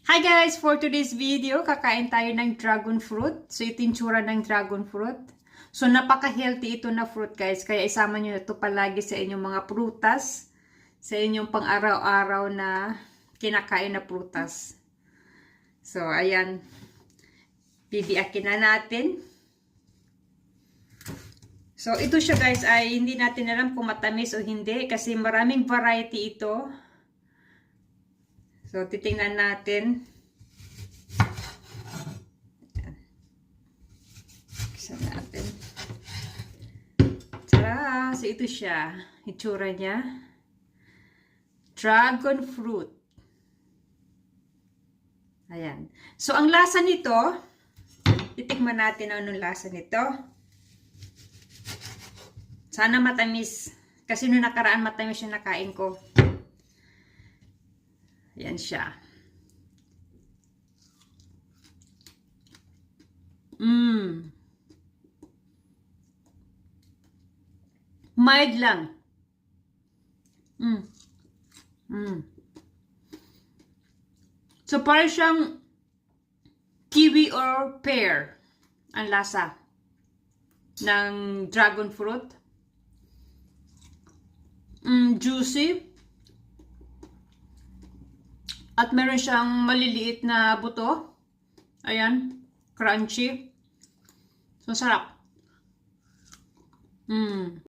Hi guys! For today's video, kakain tayo ng dragon fruit. So, ito yung tsura ng dragon fruit. So, napaka-healthy ito na fruit guys. Kaya isama nyo ito palagi sa inyong mga prutas. Sa inyong pang-araw-araw na kinakain na prutas. So, ayan. Bibiakin na natin. So, ito siya guys ay hindi natin alam kung matamis o hindi. Kasi maraming variety ito. So, titingnan natin. Isa natin. Tara! So, ito siya. Itsura niya. Dragon fruit. Ayan. So, ang lasa nito, titikman natin anong lasa nito. Sana matamis. Kasi nung nakaraan matamis yung nakain ko. Yan siya. Mild lang. So, parang siyang kiwi or pear ang lasa ng dragon fruit. Juicy. At meron siyang maliliit na buto. Ayan. Crunchy. So, sarap.